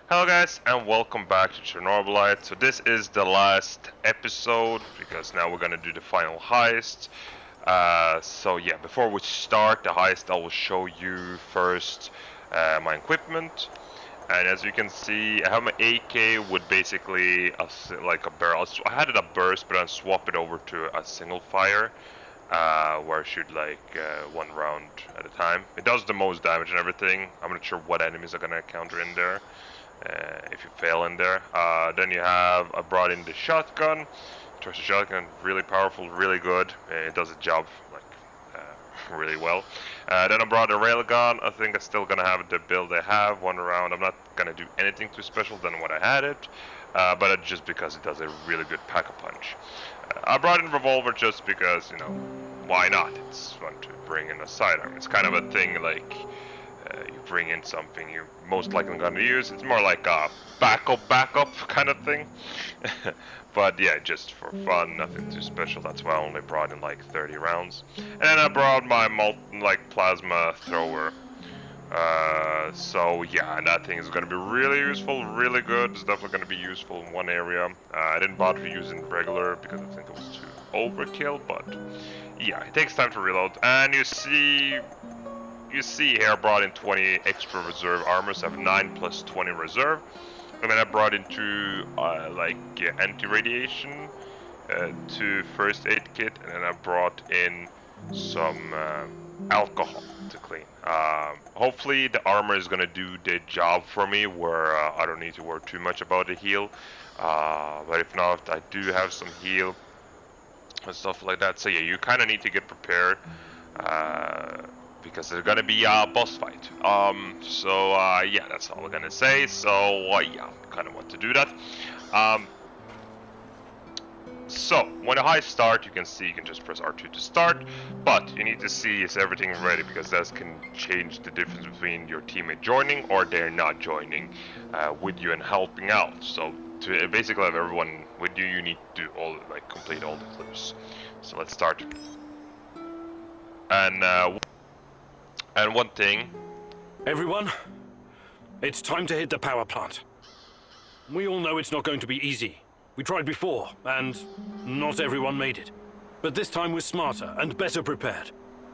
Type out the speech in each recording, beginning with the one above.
Hello guys and welcome back to Chernobylite. So this is the last episode because now we're gonna do the final heist. So yeah, before we start the heist, I will show you first my equipment. And as you can see, I have my AK with basically like a barrel. I had it a burst, but I swap it over to a single fire, where I shoot like one round at a time. It does the most damage and everything. I'm not sure what enemies are gonna encounter in there. If you fail in there. Then you have, I brought in the shotgun. Trust the shotgun, really powerful, really good. It does the job like really well. Then I brought a railgun. I think I'm still gonna have the build I have, one round. I'm not gonna do anything too special than what I had it, but it's just because it does a really good pack-a-punch. I brought in revolver just because, you know, why not? It's fun to bring in a sidearm. It's kind of a thing like. You bring in something you're most likely going to use. It's more like a backup kind of thing. But yeah, just for fun, nothing too special. That's why I only brought in like 30 rounds. And then I brought my molten like plasma thrower. So yeah, and that thing is going to be really useful, really good. It's definitely going to be useful in one area. I didn't bother using regular because I think it was too overkill, but yeah, it takes time to reload. And you see here I brought in 20 extra reserve armor, so I have 9 plus 20 reserve. And then I brought in 2 anti-radiation, 2 first aid kit, and then I brought in some alcohol to clean. Hopefully the armor is gonna do the job for me where I don't need to worry too much about the heal. But if not, I do have some heal and stuff like that. So yeah, you kind of need to get prepared. Because there's gonna be a boss fight. Yeah, that's all we're gonna say. So yeah, kind of want to do that. So when the heist start, you can see you can just press R2 to start, but you need to see is everything ready because that can change the difference between your teammate joining or they're not joining with you and helping out. So to basically have everyone with you, you need to do complete all the clues. So let's start. And one thing. Everyone, it's time to hit the power plant. We all know it's not going to be easy. We tried before, and not everyone made it. But this time we're smarter and better prepared.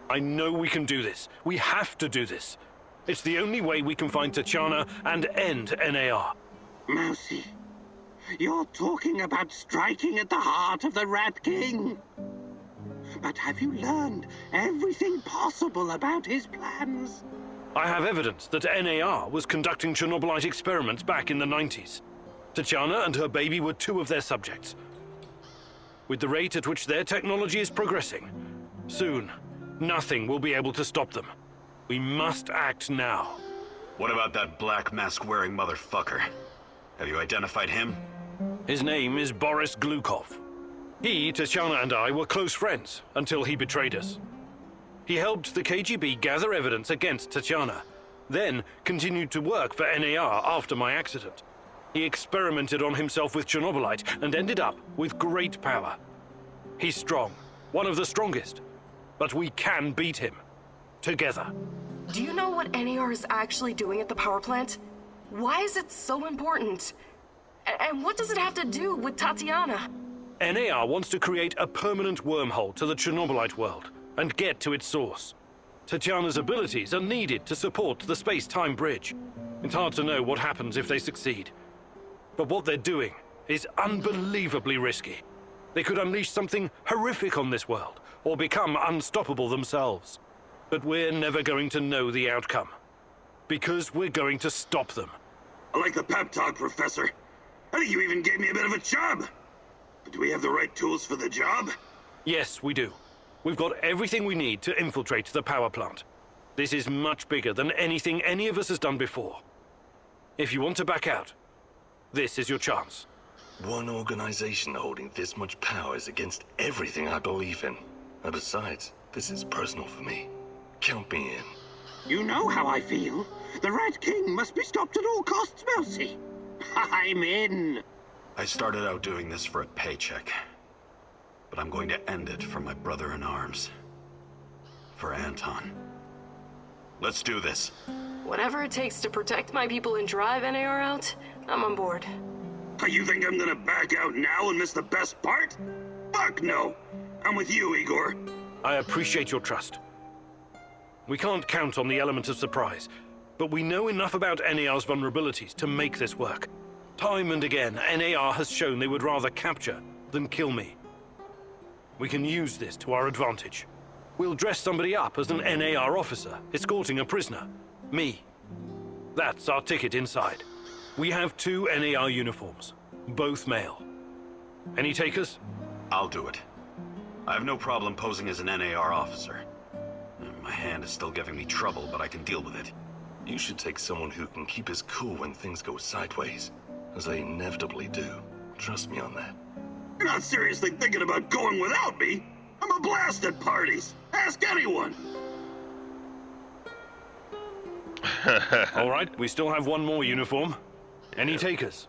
I know we can do this. We have to do this. It's the only way we can find Tatiana and end NAR. Mousy, you're talking about striking at the heart of the Rat King. But have you learned everything possible about his plans? I have evidence that NAR was conducting Chernobylite experiments back in the 90s. Tatiana and her baby were 2 of their subjects. With the rate at which their technology is progressing, soon, nothing will be able to stop them. We must act now. What about that black mask-wearing motherfucker? Have you identified him? His name is Boris Glukov. He, Tatiana, and I were close friends until he betrayed us. He helped the KGB gather evidence against Tatiana, then continued to work for NAR after my accident. He experimented on himself with Chernobylite and ended up with great power. He's strong, one of the strongest, but we can beat him. Together. Do you know what NAR is actually doing at the power plant? Why is it so important? And what does it have to do with Tatiana? NAR wants to create a permanent wormhole to the Chernobylite world and get to its source. Tatiana's abilities are needed to support the space-time bridge. It's hard to know what happens if they succeed. But what they're doing is unbelievably risky. They could unleash something horrific on this world or become unstoppable themselves. But we're never going to know the outcome because we're going to stop them. I like the pep talk, Professor. I think you even gave me a bit of a job. But do we have the right tools for the job? Yes, we do. We've got everything we need to infiltrate the power plant. This is much bigger than anything any of us has done before. If you want to back out, this is your chance. One organization holding this much power is against everything I believe in. And besides, this is personal for me. Count me in. You know how I feel. The Rat King must be stopped at all costs, Mousy. I'm in. I started out doing this for a paycheck. But I'm going to end it for my brother in arms. For Anton. Let's do this. Whatever it takes to protect my people and drive NAR out, I'm on board. You think I'm gonna back out now and miss the best part? Fuck no! I'm with you, Igor. I appreciate your trust. We can't count on the element of surprise, but we know enough about NAR's vulnerabilities to make this work. Time and again, NAR has shown they would rather capture than kill me. We can use this to our advantage. We'll dress somebody up as an NAR officer, escorting a prisoner. Me. That's our ticket inside. We have 2 NAR uniforms, both male. Any takers? I'll do it. I have no problem posing as an NAR officer. My hand is still giving me trouble, but I can deal with it. You should take someone who can keep his cool when things go sideways, as they inevitably do. Trust me on that. You're not seriously thinking about going without me? I'm a blast at parties. Ask anyone. All right, we still have 1 more uniform. Any takers?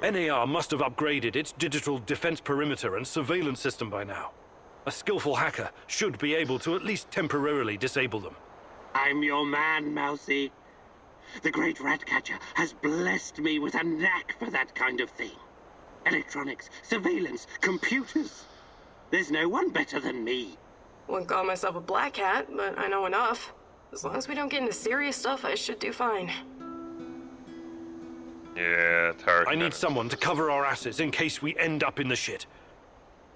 NAR must have upgraded its digital defense perimeter and surveillance system by now. A skillful hacker should be able to at least temporarily disable them. I'm your man, Mousy. The great Ratcatcher has blessed me with a knack for that kind of thing. Electronics, surveillance, computers. There's no one better than me. Wouldn't call myself a black hat, but I know enough. As long as we don't get into serious stuff, I should do fine. Yeah, it's hard. I need someone to cover our asses in case we end up in the shit.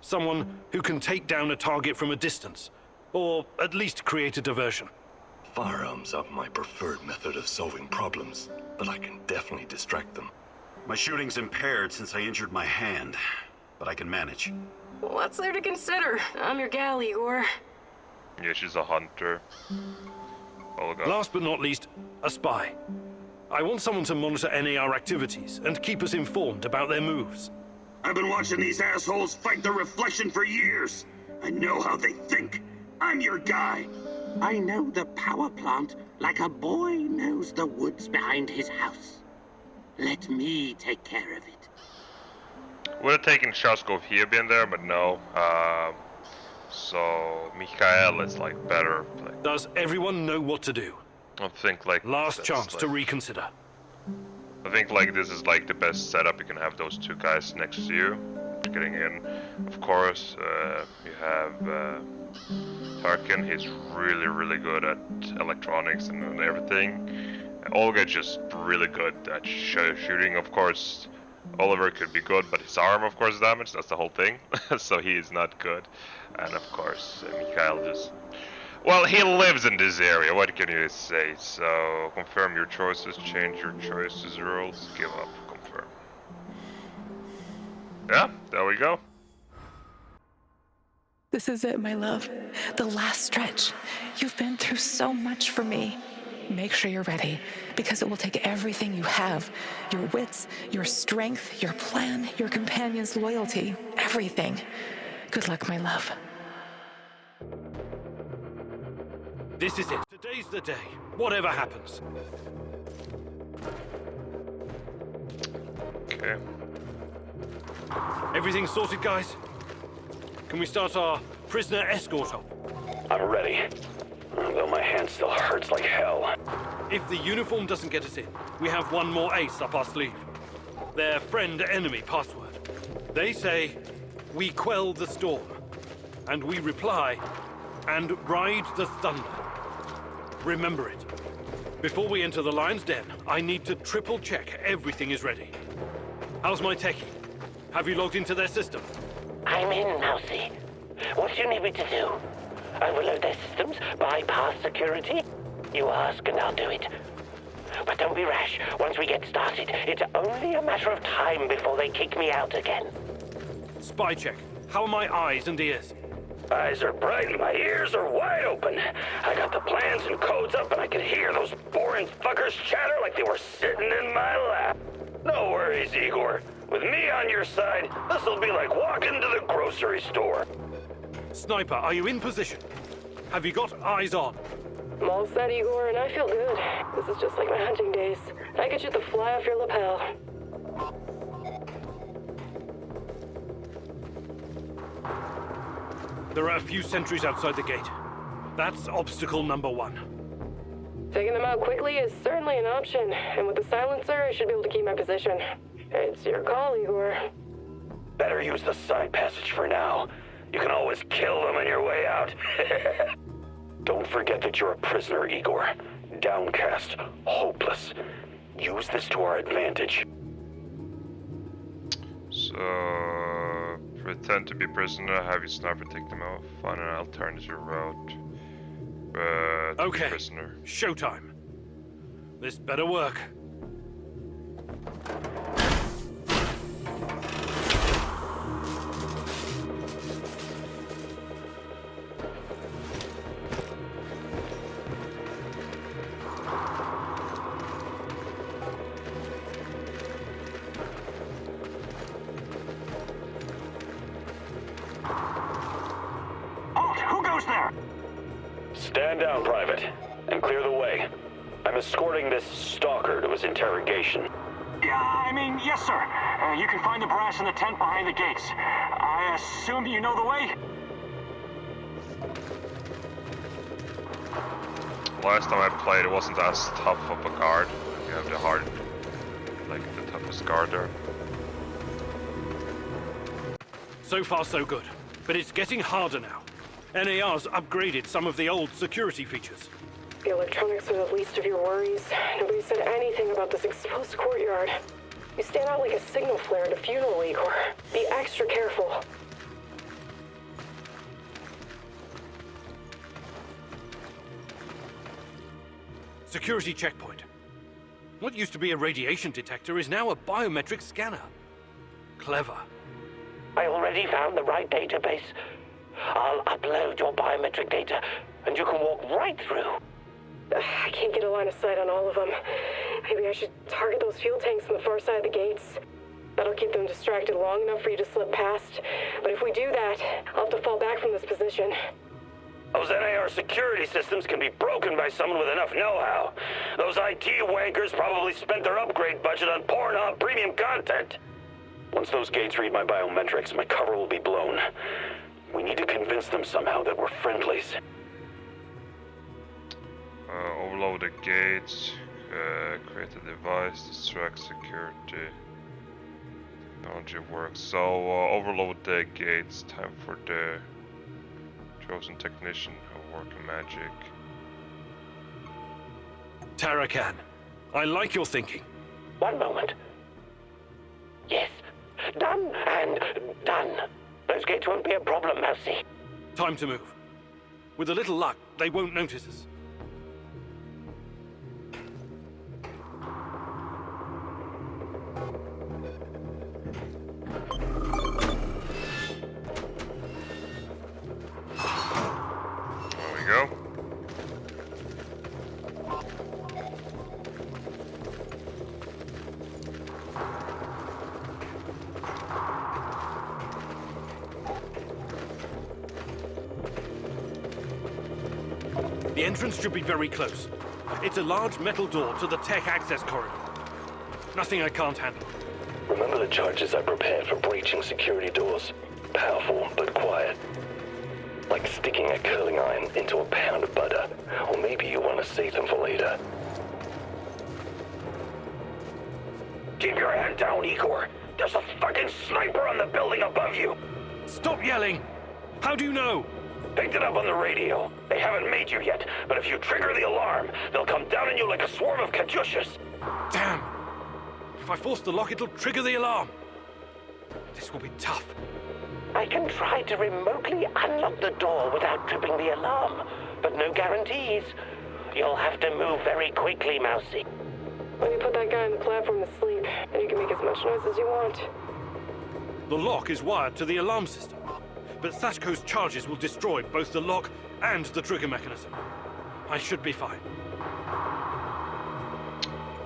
Someone who can take down a target from a distance, or at least create a diversion. Firearms are my preferred method of solving problems, but I can definitely distract them. My shooting's impaired since I injured my hand, but I can manage. What's there to consider? I'm your gal, Igor. Yeah, she's a hunter. Olga. Last but not least, a spy. I want someone to monitor NAR activities and keep us informed about their moves. I've been watching these assholes fight the reflection for years. I know how they think. I'm your guy. I know the power plant like a boy knows the woods behind his house. Let me take care of it. Would have taken Shaskov here being there, but no. So Mikhail is like better. Like, Does everyone know what to do? I think like Last that's, chance like, to reconsider. I think like this is like the best setup. You can have those 2 guys next to you, getting in. Of course, you have Tarkin. He's really good at electronics and everything. Olga just really good at shooting. Of course, Oliver could be good, but his arm, of course, is damaged. That's the whole thing. So he is not good. And of course, Mikhail just... Well, he lives in this area. What can you say? So, confirm your choices, change your choices, rules, give up, confirm. Yeah, there we go. This is it, my love. The last stretch. You've been through so much for me. Make sure you're ready, because it will take everything you have. Your wits, your strength, your plan, your companion's loyalty, everything. Good luck, my love. This is it. Today's the day. Whatever happens. Okay. Everything sorted, guys? Can we start our prisoner escort off? I'm ready. Though my hand still hurts like hell. If the uniform doesn't get us in, we have 1 more ace up our sleeve. Their friend-enemy password. They say, we quell the storm. And we reply, and ride the thunder. Remember it. Before we enter the lion's den, I need to triple check everything is ready. How's my techie? Have you logged into their system? I'm in, Mousy. What do you need me to do? Overload their systems? Bypass security? You ask and I'll do it. But don't be rash. Once we get started, it's only a matter of time before they kick me out again. Spy check. How are my eyes and ears? Eyes are bright and my ears are wide open. I got the plans and codes up and I could hear those boring fuckers chatter like they were sitting in my lap. No worries, Igor. With me on your side, this'll be like walking to the grocery store. Sniper, are you in position? Have you got eyes on? I'm all set, Igor, and I feel good. This is just like my hunting days. I could shoot the fly off your lapel. There are a few sentries outside the gate. That's obstacle number 1. Taking them out quickly is certainly an option, and with the silencer, I should be able to keep my position. It's your call, Igor. Better use the side passage for now. You can always kill them on your way out. Don't forget that you're a prisoner, Igor. Downcast, hopeless. Use this to our advantage. So, pretend to be prisoner, have your sniper take them out, find an alternative route. Okay, Prisoner. showtime. This better work. Halt! Who goes there? Stand down, Private, and clear the way. I'm escorting this stalker to his interrogation. Yes, sir. You can find the brass in the tent behind the gates. I assume you know the way? Last time I played, it wasn't as tough of a guard. You have the toughest guard there. So far, so good. But it's getting harder now. NAR's upgraded some of the old security features. The electronics are the least of your worries. Nobody said anything about this exposed courtyard. You stand out like a signal flare at a funeral, Igor. Be extra careful. Security checkpoint. What used to be a radiation detector is now a biometric scanner. Clever. I already found the right database. I'll upload your biometric data, and you can walk right through. I can't get a line of sight on all of them. Maybe I should target those fuel tanks on the far side of the gates. That'll keep them distracted long enough for you to slip past. But if we do that, I'll have to fall back from this position. Those NAR security systems can be broken by someone with enough know-how. Those IT wankers probably spent their upgrade budget on Pornhub premium content. Once those gates read my biometrics, my cover will be blown. We need to convince them somehow that we're friendlies. Overload the gates, create a device, distract security. Technology works. So, overload the gates, time for the chosen technician of working magic. Tarakan, I like your thinking. One moment. Yes. Done and done. Those gates won't be a problem, Mousy. Time to move. With a little luck, they won't notice us. There we go. The entrance should be very close. It's a large metal door to the tech access corridor. Nothing I can't handle. Remember the charges I prepared for breaching security doors? Powerful, but quiet. Like sticking a curling iron into a pound of butter. Or maybe you want to save them for later. Keep your head down, Igor. There's a fucking sniper on the building above you. Stop yelling! How do you know? Picked it up on the radio. They haven't made you yet, but if you trigger the alarm, they'll come down on you like a swarm of Katyushas. Damn! If I force the lock, it'll trigger the alarm. This will be tough. I can try to remotely unlock the door without tripping the alarm, but no guarantees. You'll have to move very quickly, Mousy. When you put that guy on the platform to sleep, and you can make as much noise as you want. The lock is wired to the alarm system, but Sashko's charges will destroy both the lock and the trigger mechanism. I should be fine.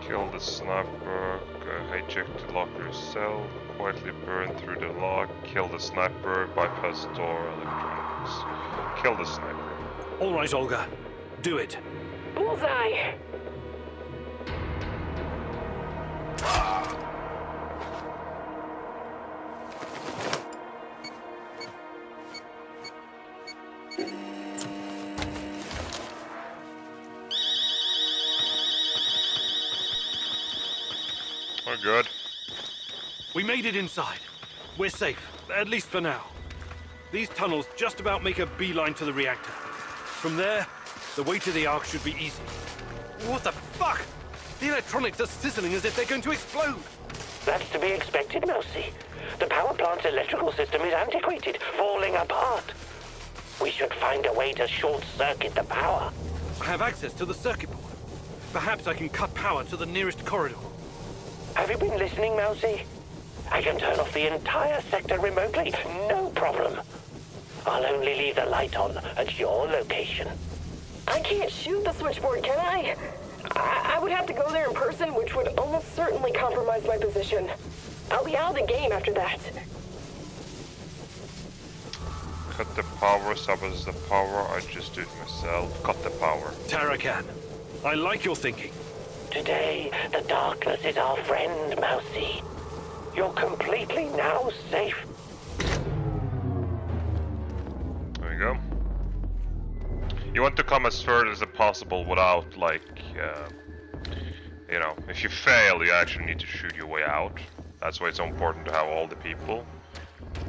Kill the sniper, hijack the locker cell, quietly burn through the lock, kill the sniper, bypass door, electronics. Kill the sniper. All right, Olga. Do it. Bullseye! We're good. We made it inside. We're safe, at least for now. These tunnels just about make a beeline to the reactor. From there, the way to the Ark should be easy. What the fuck? The electronics are sizzling as if they're going to explode. That's to be expected, Mousy. The power plant's electrical system is antiquated, falling apart. We should find a way to short-circuit the power. I have access to the circuit board. Perhaps I can cut power to the nearest corridor. Have you been listening, Mousy? I can turn off the entire sector remotely, no problem. I'll only leave the light on at your location. I can't shoot the switchboard, can I? I would have to go there in person, which would almost certainly compromise my position. I'll be out of the game after that. Cut the power, sabotage the power, I just do it myself. Cut the power. Tarakan, I like your thinking. Today, the darkness is our friend, Mousy. You're completely now safe. There we go. You want to come as further as possible without, like, you know, if you fail, you actually need to shoot your way out. That's why it's so important to have all the people.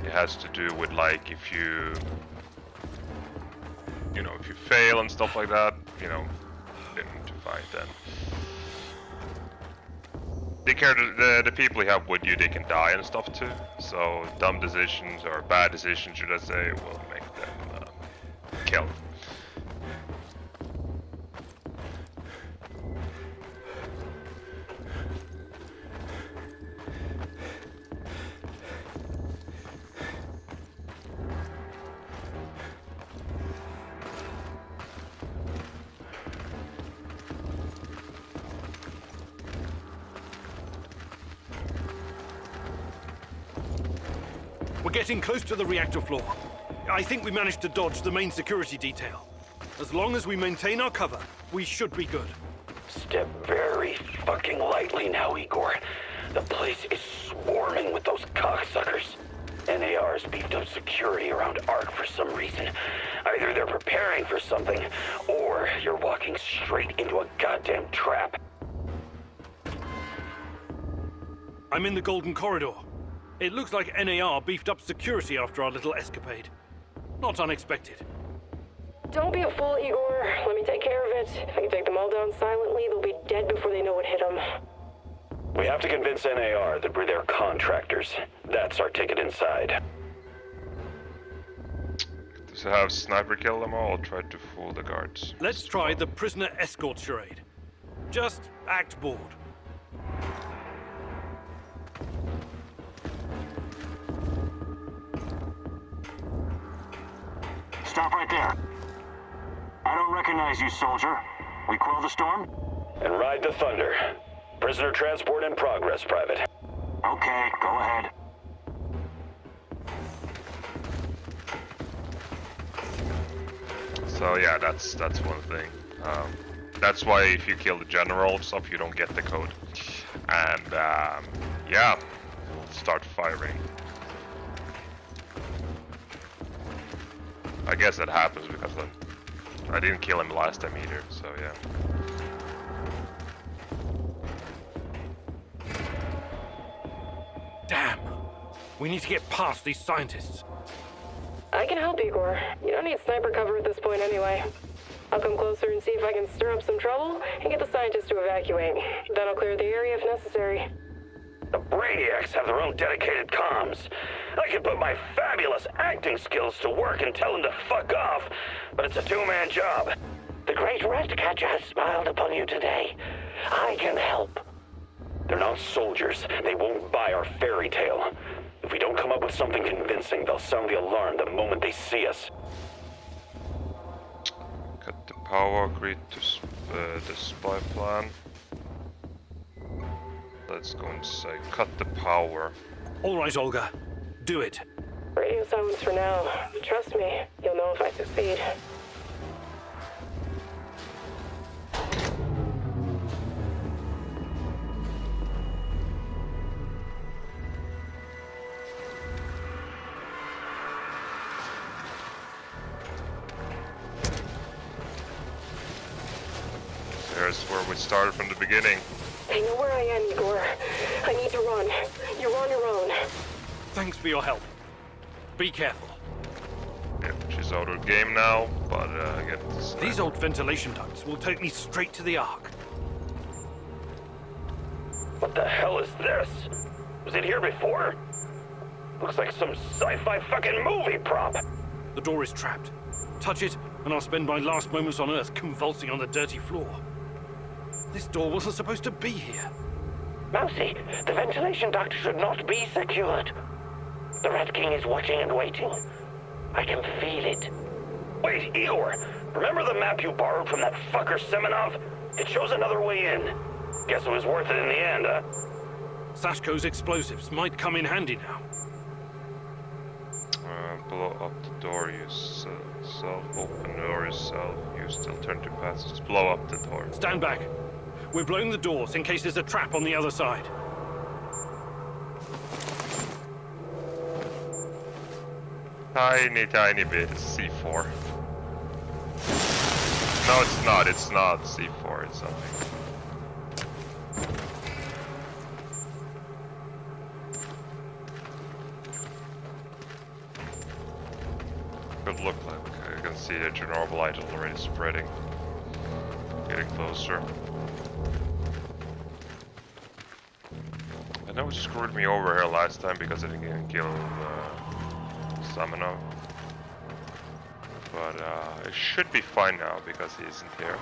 It has to do with, like, if you know, if you fail and stuff like that, you know, then to fight then. Take care of the people you have with you, they can die and stuff too. So dumb decisions, or bad decisions should I say, will make them killed. We're getting close to the reactor floor. I think we managed to dodge the main security detail. As long as we maintain our cover, we should be good. Step very fucking lightly now, Igor. The place is swarming with those cocksuckers. NAR's beefed up security around Ark for some reason. Either they're preparing for something, or you're walking straight into a goddamn trap. I'm in the Golden Corridor. It looks like NAR beefed up security after our little escapade. Not unexpected. Don't be a fool, Igor. Let me take care of it. If I can take them all down silently, they'll be dead before they know what hit them. We have to convince NAR that we're their contractors. That's our ticket inside. Does it have sniper kill them all, or try to fool the guards? Let's try the prisoner escort charade. Just act bored. Stop right there. I don't recognize you, soldier. We quell the storm? And ride the thunder. Prisoner transport in progress, Private. Okay, go ahead. So yeah, that's one thing. That's why if you kill the general and stuff, you don't get the code. And yeah, start firing. I guess that happens because I didn't kill him last time either, so yeah. Damn. We need to get past these scientists. I can help, Igor. You don't need sniper cover at this point anyway. I'll come closer and see if I can stir up some trouble and get the scientists to evacuate. Then I'll clear the area if necessary. The Brainiacs have their own dedicated comms. I could put my fabulous acting skills to work and tell them to fuck off, but it's a two-man job. The great Ratcatcher has smiled upon you today. I can help. They're not soldiers. They won't buy our fairy tale. If we don't come up with something convincing, they'll sound the alarm the moment they see us. Cut the power, agree to the spy plan. Let's go and say cut the power. All right, Olga. Do it. Radio silence for now. Trust me, you'll know if I succeed. Here's where we started from the beginning. They know where I am, Igor. I need to run. You're on your own. Thanks for your help. Be careful. Yeah, she's out of the game now, but again, These old ventilation ducts will take me straight to the Ark. What the hell is this? Was it here before? Looks like some sci-fi fucking movie prop. The door is trapped. Touch it, and I'll spend my last moments on Earth convulsing on the dirty floor. This door wasn't supposed to be here. Mousy, the ventilation duct should not be secured. The Rat King is watching and waiting. I can feel it. Wait, Igor, remember the map you borrowed from that fucker Semenov? It shows another way in. Guess it was worth it in the end, huh? Sashko's explosives might come in handy now. Blow up the door yourself. Open the door yourself. Use the alternative passage. Blow up the door. Stand back. We're blowing the doors in case there's a trap on the other side. Tiny bit C4. No, it's not. It's not C4. It's something. Could look like I can see the Chernobylite already spreading. Getting closer. I know it screwed me over here last time because I didn't kill Semenov. But it should be fine now because he isn't here.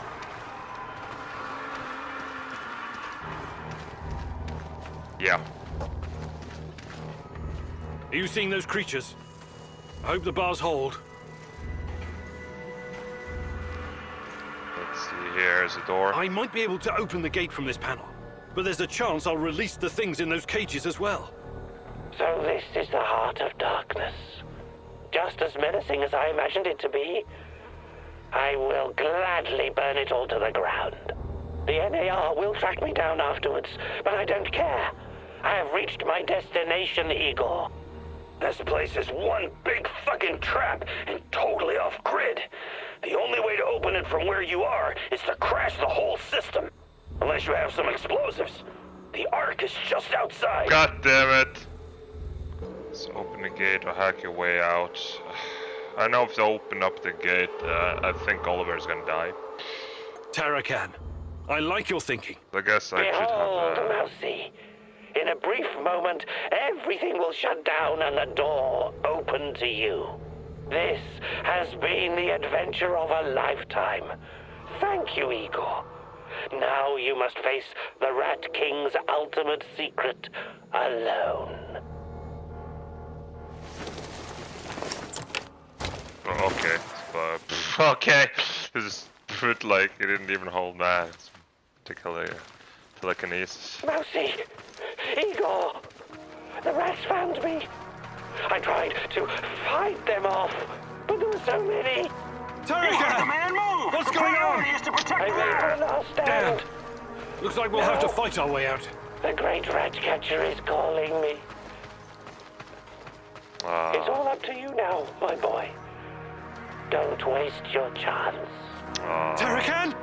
Yeah. Are you seeing those creatures? I hope the bars hold. Let's see, here's a door. I might be able to open the gate from this panel, but there's a chance I'll release the things in those cages as well. So this is the heart of darkness. Just as menacing as I imagined it to be. I will gladly burn it all to the ground. The NAR will track me down afterwards, but I don't care. I have reached my destination, Igor. This place is one big fucking trap and totally off grid. The only way to open it from where you are is to crash the whole system. Unless you have some explosives. The Ark is just outside. God damn it. Let's open the gate or hack your way out. I know if they open up the gate, I think Oliver's gonna die. Tarakan, I like your thinking. I guess I should Behold, have Mousy. In a brief moment, everything will shut down and the door open to you. This has been the adventure of a lifetime. Thank you, Igor. Now you must face the Rat King's ultimate secret alone. Oh, okay, but okay. This is put like it didn't even hold that. It's telekinesis. Mousy! Igor! The rats found me. I tried to fight them off, but there were so many. Tarakan! Man, move! What's The going on? priority is to protect I the made Earth. one last stand. Looks like we'll have to fight our way out. The great rat catcher is calling me. It's all up to you now, my boy. Don't waste your chance. Tarakan?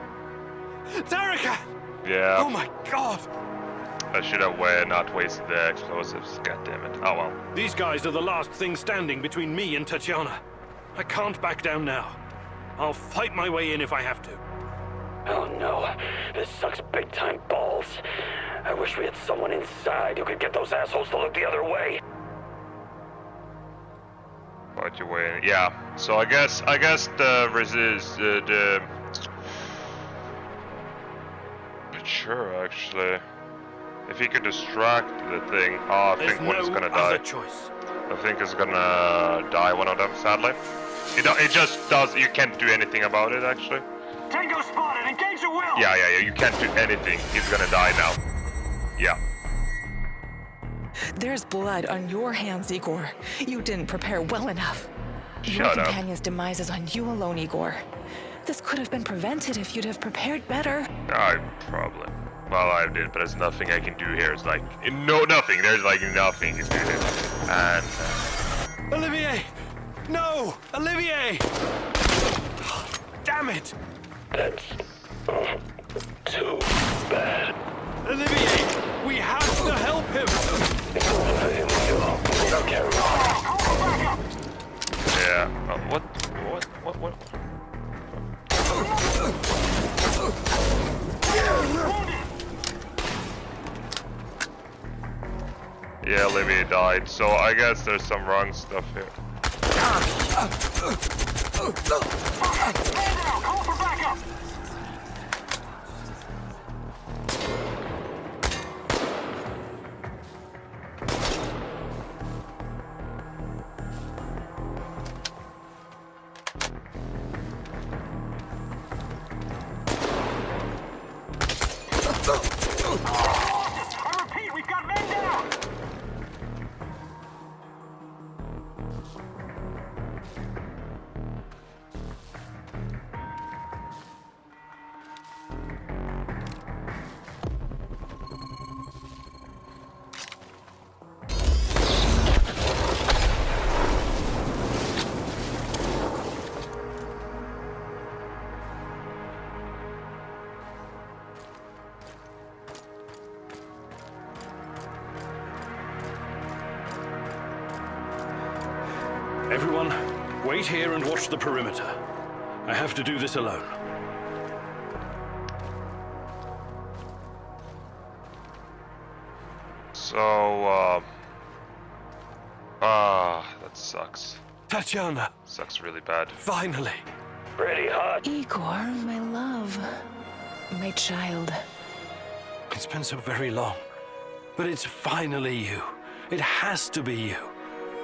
Tarakan! Yeah. Oh my god! I should have not wasted the explosives. God damn it. Oh well. These guys are the last thing standing between me and Tatiana. I can't back down now. I'll fight my way in if I have to. Oh no, this sucks big time balls. I wish we had someone inside who could get those assholes to look the other way. Fight your way in. Yeah. So I guess the resist sure actually. If he could distract the thing, I think one is gonna die. Choice. I think it's gonna die, one of them, sadly. It just does, you can't do anything about it, actually. Tango spotted, engage at will! Yeah, you can't do anything. He's gonna die now. Yeah. There's blood on your hands, Igor. You didn't prepare well enough. Your Shut up. companion's demise is on you alone, Igor. This could have been prevented if you'd have prepared better. I probably. Well, I did, but there's nothing I can do here. It's like, nothing. There's like nothing you can do. And, Olivier! No! Olivier! Damn it! That's too bad. Olivier! Yeah, Olivia died, so I guess there's some wrong stuff here. Call for backup! I repeat, we've got men down! Everyone, wait here and watch the perimeter. I have to do this alone. So, that sucks. Tatiana, Sucks really bad. finally. Ready, hot? Igor, my love. My child. It's been so very long. But it's finally you. It has to be you.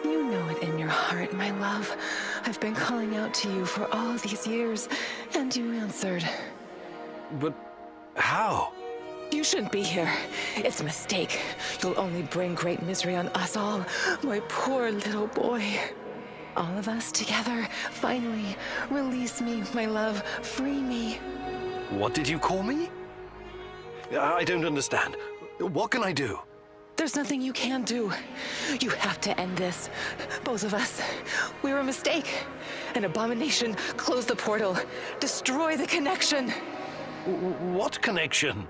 You know it in your heart, my love. I've been calling out to you for all these years, and you answered. But how? You shouldn't be here. It's a mistake. You'll only bring great misery on us all. My poor little boy. All of us together, finally. Release me, my love. Free me. What did you call me? I don't understand. What can I do? There's nothing you can do. You have to end this. Both of us. We're a mistake. An abomination. Close the portal. Destroy the connection. What connection?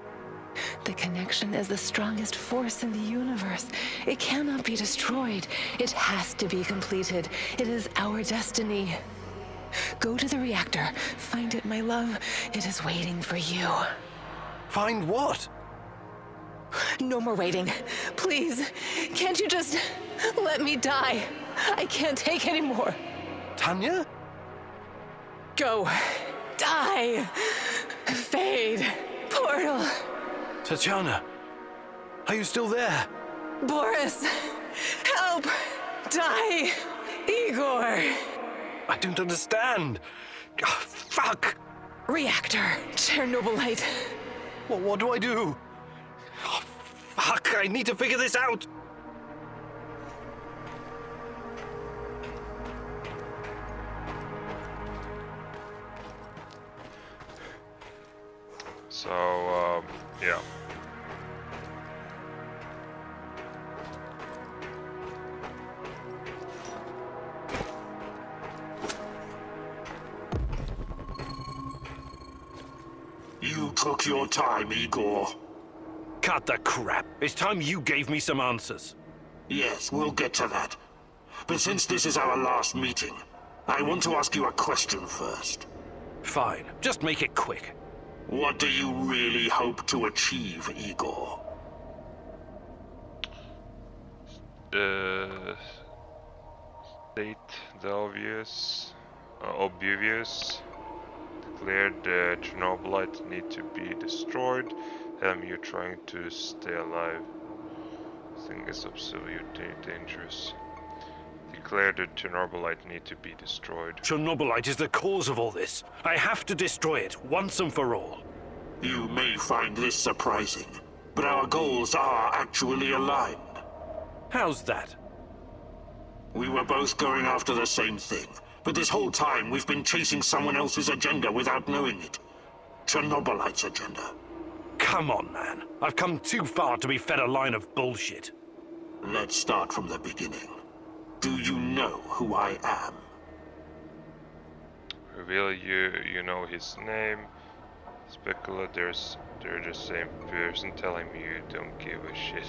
The connection is the strongest force in the universe. It cannot be destroyed. It has to be completed. It is our destiny. Go to the reactor. Find it, my love. It is waiting for you. Find what? No more waiting. Please, can't you just let me die? I can't take any more. Tanya? Go. Die. Fade. Portal. Tatiana, are you still there? Boris. Help. Die. Igor. I don't understand. Fuck! Reactor. Chernobylite. What do I do? Oh, fuck, I need to figure this out! So, yeah. You took your time, Igor. Cut the crap. It's time you gave me some answers. Yes, we'll get to that. But since this is our last meeting, I want to ask you a question first. Fine, just make it quick. What do you really hope to achieve, Igor? State the obvious. Declared the Chernobylite need to be destroyed. You're trying to stay alive. Thing is absolutely dangerous. Declare the Chernobylite need to be destroyed. Chernobylite is the cause of all this. I have to destroy it once and for all. You may find this surprising, but our goals are actually aligned. How's that? We were both going after the same thing, but this whole time we've been chasing someone else's agenda without knowing it. Chernobylite's agenda. Come on, man. I've come too far to be fed a line of bullshit. Let's start from the beginning. Do you know who I am? Reveal you know his name. Speculate they're the same person. Telling me you don't give a shit.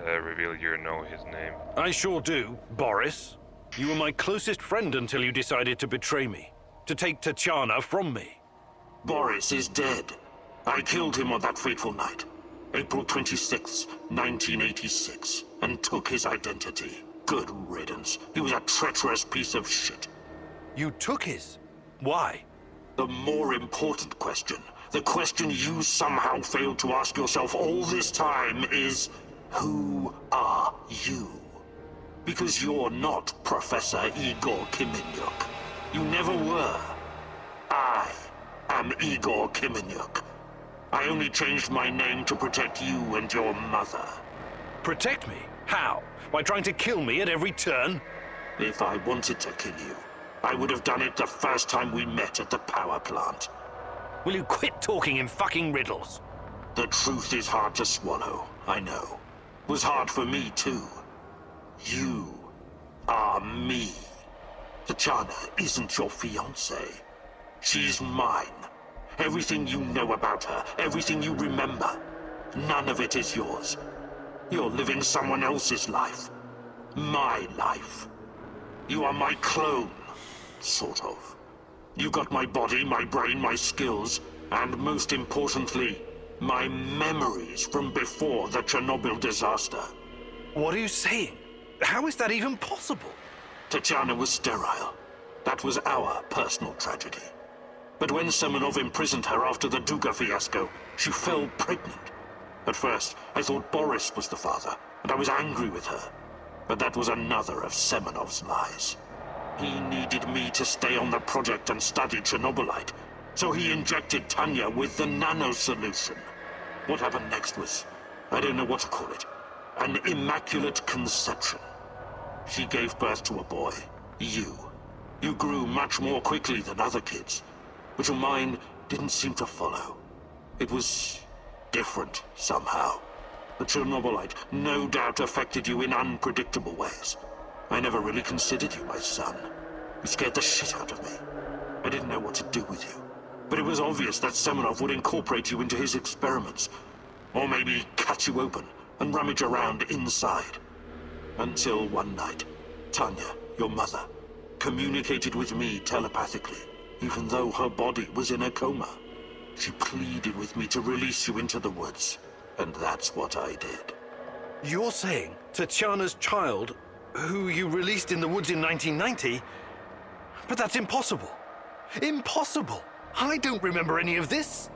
Reveal you know his name. I sure do, Boris. You were my closest friend until you decided to betray me. To take Tatiana from me. Boris is dead. I killed him on that fateful night. April 26th, 1986, and took his identity. Good riddance. He was a treacherous piece of shit. You took his? Why? The more important question, the question you somehow failed to ask yourself all this time is, who are you? Because you're not Professor Igor Kiminyuk. You never were. I am Igor Kiminyuk. I only changed my name to protect you and your mother. Protect me? How? By trying to kill me at every turn? If I wanted to kill you, I would have done it the first time we met at the power plant. Will you quit talking in fucking riddles? The truth is hard to swallow, I know. It was hard for me too. You are me. Tatiana isn't your fiancée. She's mine. Everything you know about her, everything you remember, none of it is yours. You're living someone else's life. My life. You are my clone, sort of. You got my body, my brain, my skills, and most importantly, my memories from before the Chernobyl disaster. What are you saying? How is that even possible? Tatiana was sterile. That was our personal tragedy. But when Semenov imprisoned her after the Duga fiasco, she fell pregnant. At first, I thought Boris was the father, and I was angry with her. But that was another of Semenov's lies. He needed me to stay on the project and study Chernobylite, so he injected Tanya with the nano solution. What happened next was, I don't know what to call it, an immaculate conception. She gave birth to a boy, you. You grew much more quickly than other kids, but your mind didn't seem to follow. It was different somehow. The Chernobylite no doubt affected you in unpredictable ways. I never really considered you my son. You scared the shit out of me. I didn't know what to do with you. But it was obvious that Semenov would incorporate you into his experiments. Or maybe cut you open and rummage around inside. Until one night, Tanya, your mother, communicated with me telepathically, even though her body was in a coma. She pleaded with me to release you into the woods, and that's what I did. You're saying Tatiana's child, who you released in the woods in 1990? But that's impossible. Impossible! I don't remember any of this.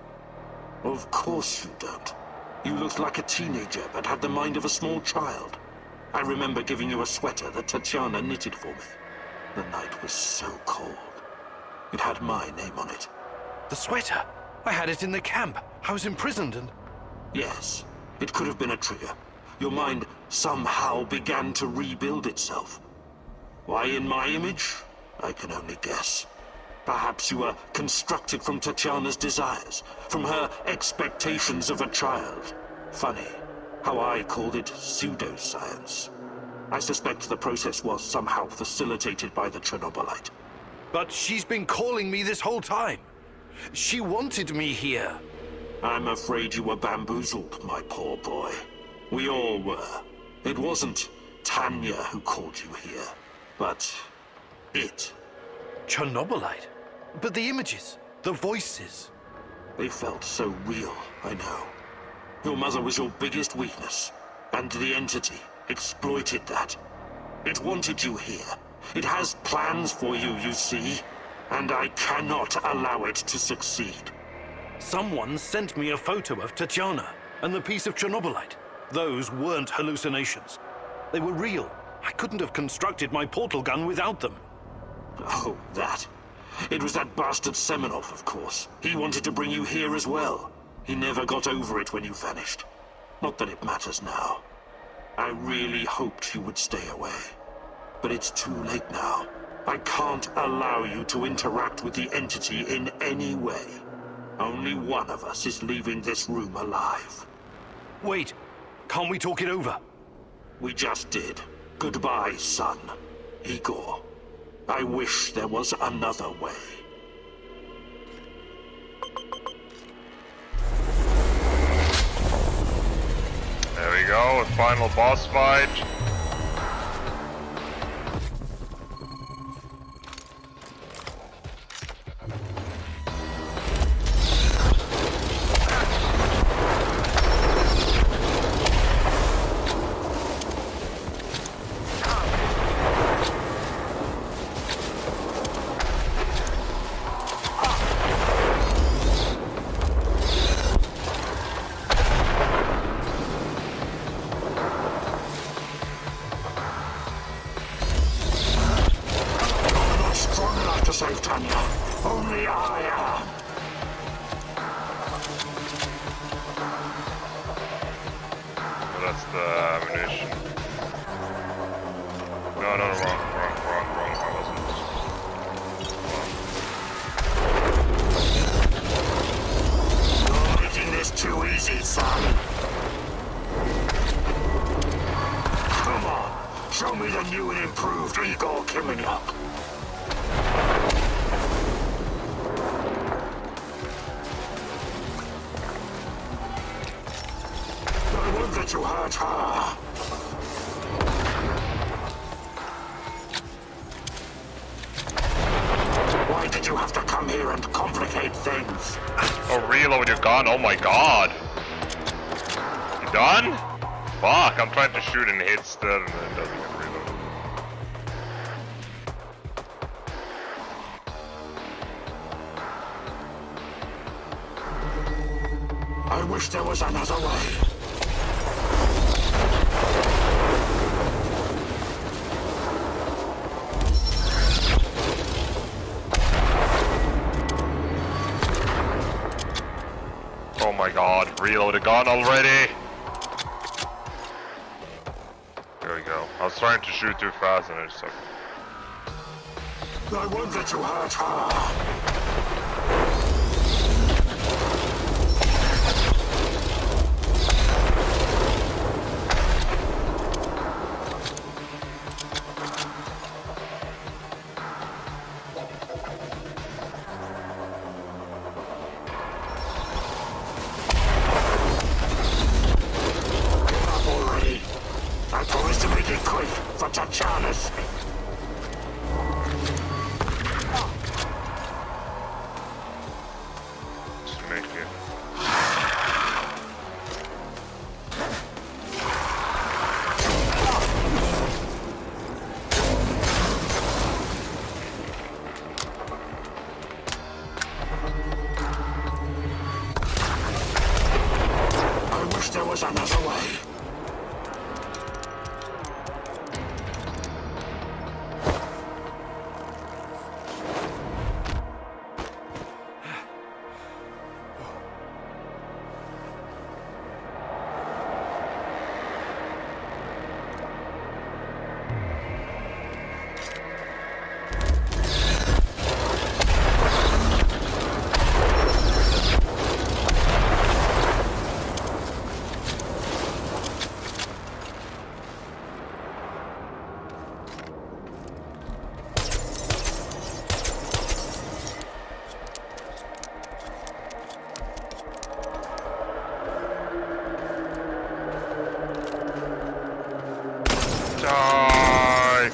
Of course you don't. You looked like a teenager, but had the mind of a small child. I remember giving you a sweater that Tatiana knitted for me. The night was so cold. It had my name on it. The sweater? I had it in the camp. I was imprisoned and... Yes, it could have been a trigger. Your mind somehow began to rebuild itself. Why in my image? I can only guess. Perhaps you were constructed from Tatiana's desires, from her expectations of a child. Funny how I called it pseudoscience. I suspect the process was somehow facilitated by the Chernobylite. But she's been calling me this whole time. She wanted me here. I'm afraid you were bamboozled, my poor boy. We all were. It wasn't Tanya who called you here, but it. Chernobylite? But the images, the voices. They felt so real, I know. Your mother was your biggest weakness, and the entity exploited that. It wanted you here. It has plans for you, you see, and I cannot allow it to succeed. Someone sent me a photo of Tatiana and the piece of Chernobylite. Those weren't hallucinations. They were real. I couldn't have constructed my portal gun without them. Oh, that. It was that bastard Semenov, of course. He wanted to bring you here as well. He never got over it when you vanished. Not that it matters now. I really hoped you would stay away. But it's too late now. I can't allow you to interact with the entity in any way. Only one of us is leaving this room alive. Wait, can't we talk it over? We just did. Goodbye, son. Igor. I wish there was another way. There we go, a final boss fight. that's the ammunition. No, wrong. I wasn't. You're making this too easy, son. Come on, show me the new and improved Igor coming up. That you hurt her. Why did you have to come here and complicate things? Oh, reload your gun? Oh my god. You done? Fuck, I'm trying to shoot and hit still and it doesn't get reloaded. I wish there was another way. Oh my god, reload the gun already! There we go. I was trying to shoot too fast and it just took. I won't let you hurt her. Another way. Die!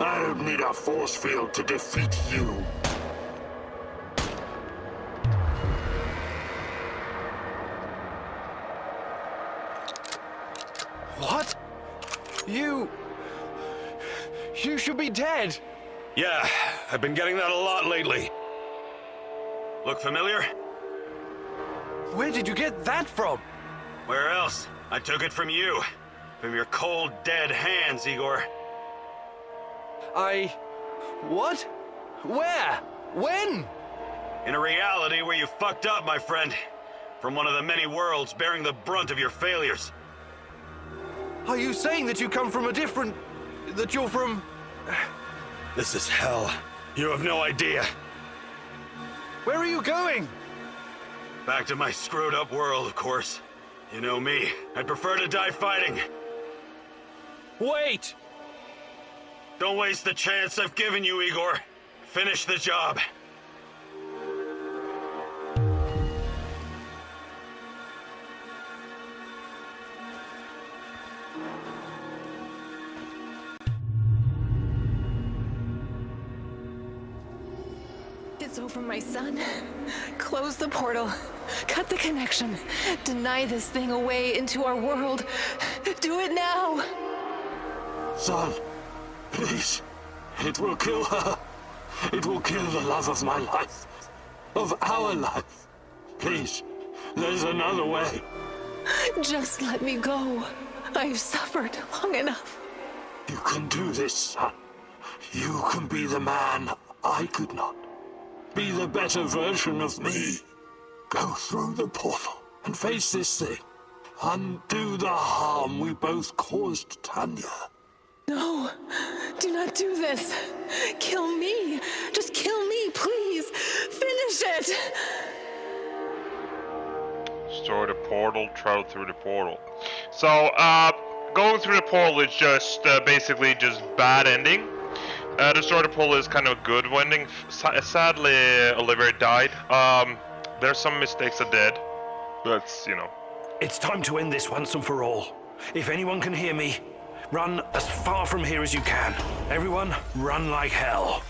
I don't need a force field to defeat you. What? You should be dead. Yeah, I've been getting that a lot lately. Look familiar? Where did you get that from? Where else? I took it from you. From your cold, dead hands, Igor. What? Where? When? In a reality where you fucked up, my friend. From one of the many worlds bearing the brunt of your failures. Are you saying that you come from a different... that you're from... This is hell. You have no idea. Where are you going? Back to my screwed up world, of course. You know me. I'd prefer to die fighting. Wait! Don't waste the chance I've given you, Igor. Finish the job. It's over, my son. Close the portal. Cut the connection. Deny this thing away into our world. Do it now! Son, please. It will kill her. It will kill the love of my life. Of our life. Please, there's another way. Just let me go. I've suffered long enough. You can do this, son. You can be the man I could not. Be the better version of me. Go through the portal and face this thing. Undo the harm we both caused Tanya. No, do not do this. Kill me. Just kill me, please. Finish it. Destroy the portal, travel through the portal. So, going through the portal is just basically just bad ending. Destroy the portal is kind of a good ending. Sadly, Olivia died. There's some mistakes I did. That's, you know. It's time to end this once and for all. If anyone can hear me, run as far from here as you can. Everyone, run like hell.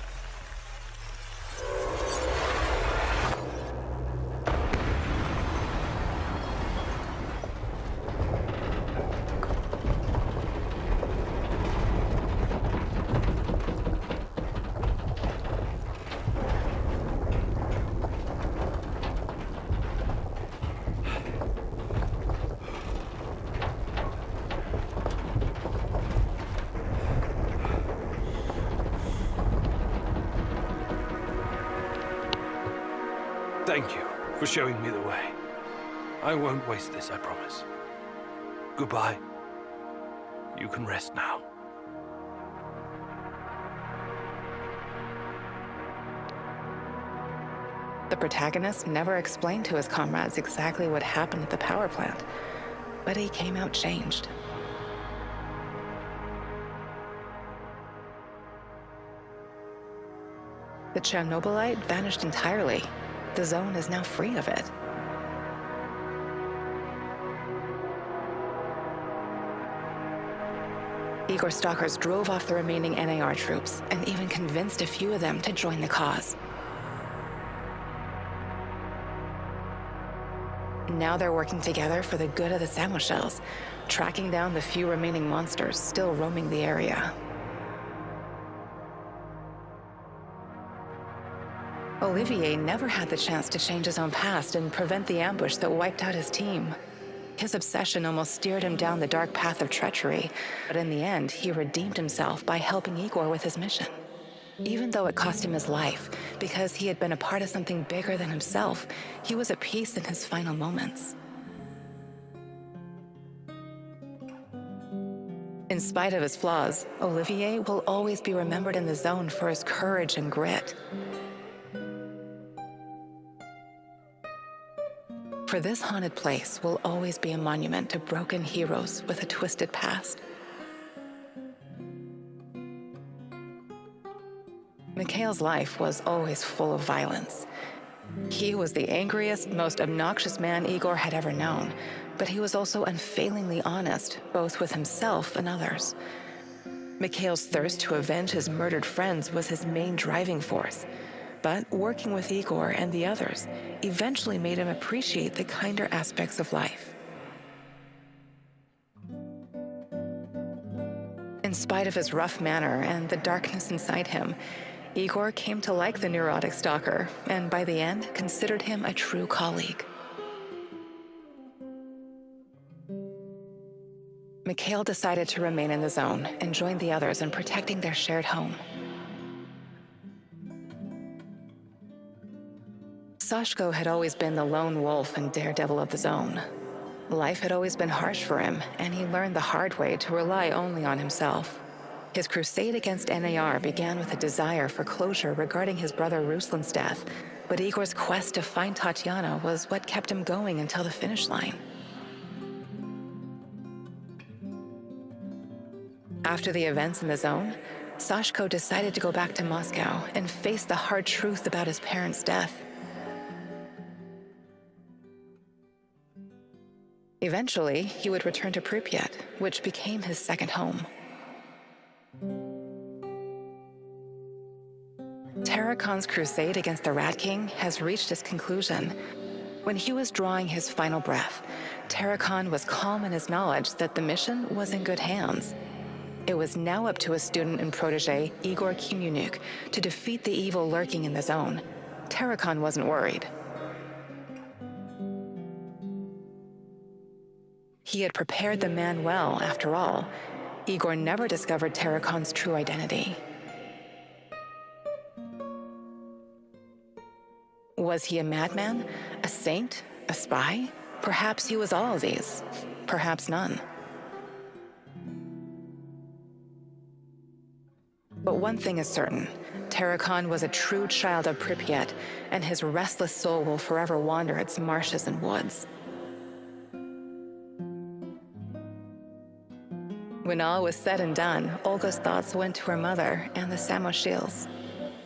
Thank you for showing me the way. I won't waste this, I promise. Goodbye. You can rest now. The protagonist never explained to his comrades exactly what happened at the power plant, but he came out changed. The Chernobylite vanished entirely. The zone is now free of it. Igor stalkers drove off the remaining NAR troops and even convinced a few of them to join the cause. Now they're working together for the good of the Samoshels, tracking down the few remaining monsters still roaming the area. Olivier never had the chance to change his own past and prevent the ambush that wiped out his team. His obsession almost steered him down the dark path of treachery, but in the end, he redeemed himself by helping Igor with his mission. Even though it cost him his life, because he had been a part of something bigger than himself, he was at peace in his final moments. In spite of his flaws, Olivier will always be remembered in the zone for his courage and grit. For this haunted place will always be a monument to broken heroes with a twisted past. Mikhail's life was always full of violence. He was the angriest, most obnoxious man Igor had ever known, but he was also unfailingly honest, both with himself and others. Mikhail's thirst to avenge his murdered friends was his main driving force. But working with Igor and the others eventually made him appreciate the kinder aspects of life. In spite of his rough manner and the darkness inside him, Igor came to like the neurotic stalker, and by the end, considered him a true colleague. Mikhail decided to remain in the zone and join the others in protecting their shared home. Sashko had always been the lone wolf and daredevil of the zone. Life had always been harsh for him, and he learned the hard way to rely only on himself. His crusade against NAR began with a desire for closure regarding his brother Ruslan's death, but Igor's quest to find Tatiana was what kept him going until the finish line. After the events in the zone, Sashko decided to go back to Moscow and face the hard truth about his parents' death. Eventually, he would return to Pripyat, which became his second home. Tarakon's crusade against the Rat King has reached its conclusion. When he was drawing his final breath, Tarakon was calm in his knowledge that the mission was in good hands. It was now up to his student and protege, Igor Kimyunuk, to defeat the evil lurking in the zone. Tarakon wasn't worried. He had prepared the man well, after all. Igor never discovered Tarakon's true identity. Was he a madman? A saint? A spy? Perhaps he was all of these. Perhaps none. But one thing is certain. Tarakon was a true child of Pripyat, and his restless soul will forever wander its marshes and woods. When all was said and done, Olga's thoughts went to her mother and the Samoshils.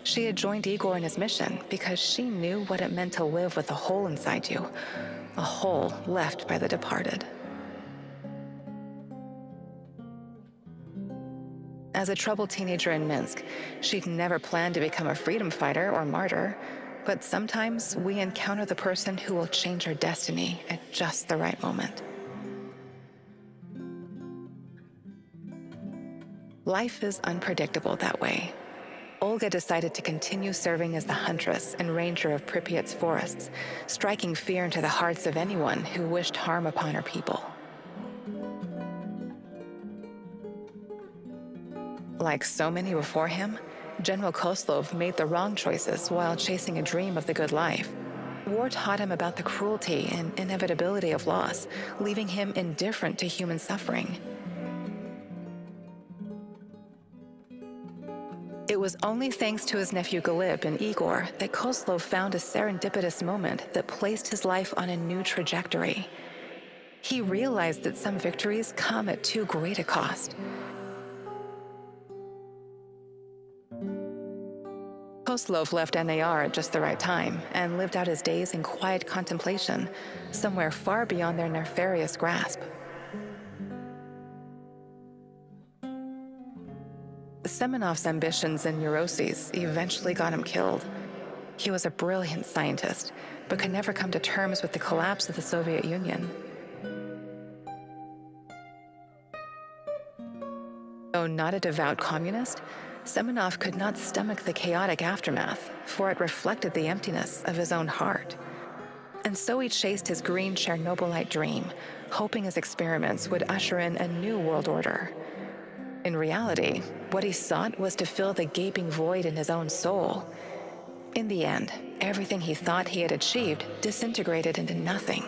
She had joined Igor in his mission because she knew what it meant to live with a hole inside you, a hole left by the departed. As a troubled teenager in Minsk, she'd never planned to become a freedom fighter or martyr, but sometimes we encounter the person who will change our destiny at just the right moment. Life is unpredictable that way. Olga decided to continue serving as the huntress and ranger of Pripyat's forests, striking fear into the hearts of anyone who wished harm upon her people. Like so many before him, General Koslov made the wrong choices while chasing a dream of the good life. War taught him about the cruelty and inevitability of loss, leaving him indifferent to human suffering. It was only thanks to his nephew Galib and Igor that Koslov found a serendipitous moment that placed his life on a new trajectory. He realized that some victories come at too great a cost. Koslov left NAR at just the right time and lived out his days in quiet contemplation, somewhere far beyond their nefarious grasp. Semenov's ambitions and neuroses eventually got him killed. He was a brilliant scientist, but could never come to terms with the collapse of the Soviet Union. Though not a devout communist, Semenov could not stomach the chaotic aftermath, for it reflected the emptiness of his own heart. And so he chased his green Chernobylite dream, hoping his experiments would usher in a new world order. In reality, what he sought was to fill the gaping void in his own soul. In the end, everything he thought he had achieved disintegrated into nothing.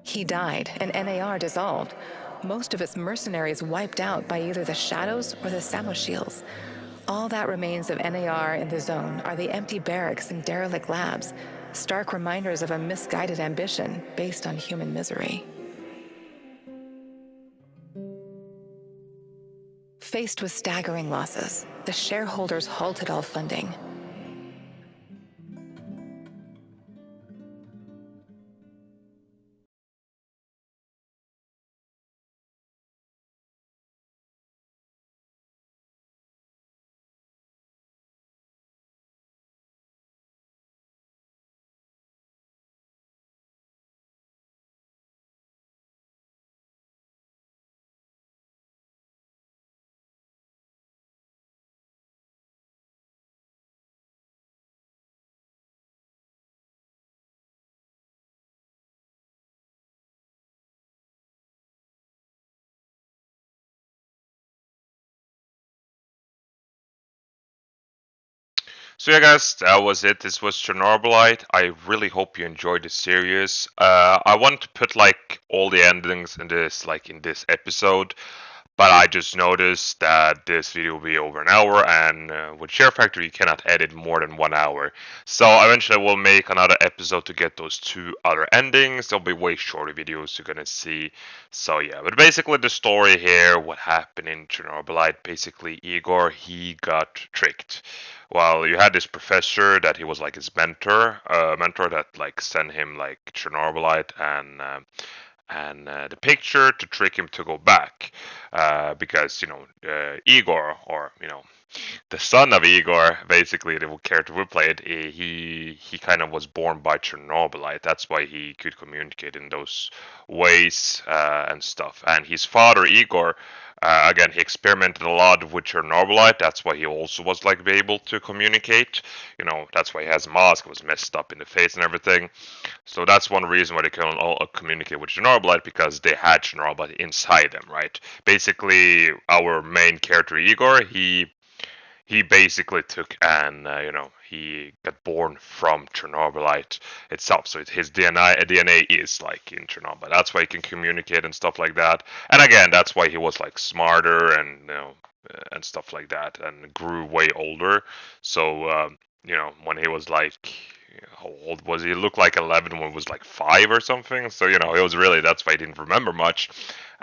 He died, and NAR dissolved, most of its mercenaries wiped out by either the Shadows or the Samoshils. All that remains of NAR in the zone are the empty barracks and derelict labs, stark reminders of a misguided ambition based on human misery. Faced with staggering losses, the shareholders halted all funding. So yeah, guys, that was it. This was Chernobylite. I really hope you enjoyed the series. I want to put like all the endings in this episode, but I just noticed that this video will be over an hour, and with Share Factory you cannot edit more than 1 hour. So eventually we'll make another episode to get those 2 other endings. They'll be way shorter videos you're gonna see. So yeah, but basically the story here, what happened in Chernobylite, basically Igor, he got tricked. Well, you had this professor that he was like his mentor that like sent him like Chernobylite and the picture to trick him to go back, because Igor, or the son of Igor, basically the character we played, he kind of was born by Chernobylite. That's why he could communicate in those ways and stuff. And his father Igor, again, he experimented a lot with Chernobylite. That's why he also was like able to communicate. You know, that's why he has a mask. It was messed up in the face and everything. So that's one reason why they can all communicate with Chernobylite, because they had Chernobylite inside them, right? Basically, our main character Igor, he basically took and he got born from Chernobylite itself. So his DNA is like in Chernobyl. That's why he can communicate and stuff like that. And again, that's why he was like smarter and and stuff like that, and grew way older. So when he was like, how old was he? He looked like 11 when he was like 5 or something. So it was really, that's why he didn't remember much.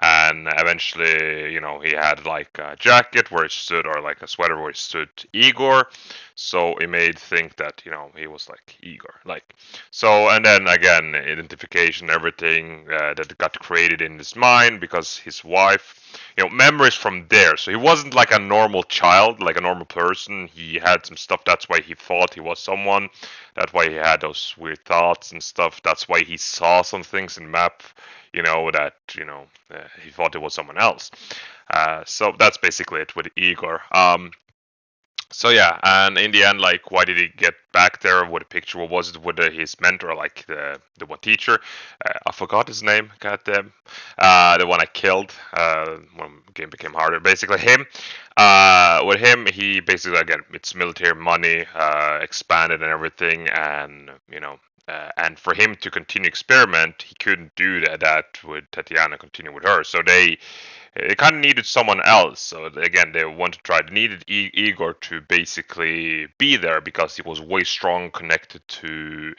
And eventually, he had like a jacket where he stood, or like a sweater where he stood Igor. So it made think that he was like Igor, like. So, and then again, identification, everything that got created in his mind, because his wife, memories from there. So he wasn't like a normal child, like a normal person. He had some stuff. That's why he thought he was someone. That's why he had those weird thoughts and stuff. That's why he saw some things in map, that he thought it was someone else. So that's basically it with Igor. So yeah, and in the end, like, why did he get back there with a picture? What was it with his mentor, like the one teacher? I forgot his name. Goddamn, the one I killed when the game became harder. Basically, him. With him, he basically, again, it's military money, expanded and everything, and and for him to continue experiment, he couldn't do that with Tatiana, continue with her. So they kind of needed someone else. So again, they wanted to try. They needed Igor to basically be there, because he was way strong connected to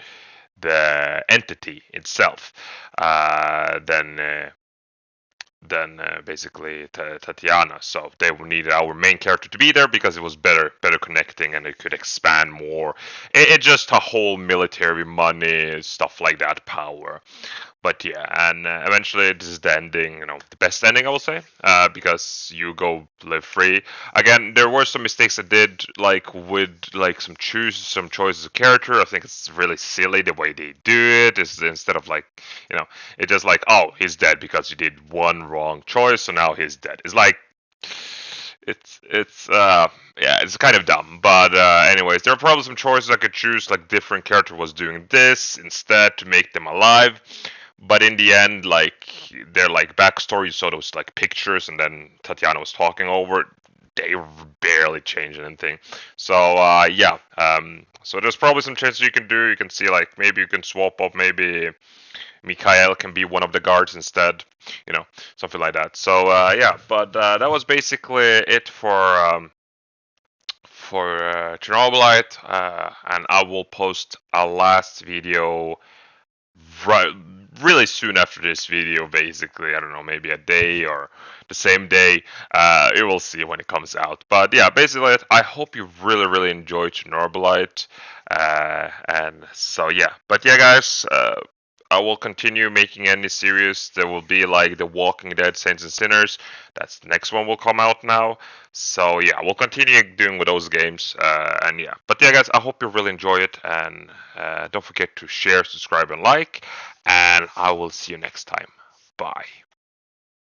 the entity itself than basically Tatiana. So they needed our main character to be there, because it was better connecting, and it could expand more. It just a whole military money stuff like that power. But yeah, and eventually this is the ending, the best ending, I will say, because you go live free. Again, there were some mistakes I did, like with like some choices of character. I think it's really silly the way they do it. Is instead of like, it's just like, oh, he's dead because you did one wrong choice, so now he's dead. It's like, yeah, it's kind of dumb. But anyways, there are probably some choices I could choose, like different character was doing this instead to make them alive. But in the end, like, they're like backstories, so those like pictures, and then Tatiana was talking over it, they barely changed anything. So yeah, so there's probably some changes you can do. You can see, like, maybe you can swap up, maybe Mikhail can be one of the guards instead, something like that. So yeah, but that was basically it for Chernobylite, and I will post a last video really soon after this video, basically. I don't know, maybe a day or the same day. You will see when it comes out. But yeah, basically, I hope you really enjoyed Chernobylite. And so yeah, but yeah, guys, I will continue making any series. There will be like The Walking Dead, Saints and Sinners. That's the next one will come out now. So yeah, we'll continue doing with those games. And yeah, but yeah, guys, I hope you really enjoy it. And don't forget to share, subscribe, and like. And I will see you next time. Bye.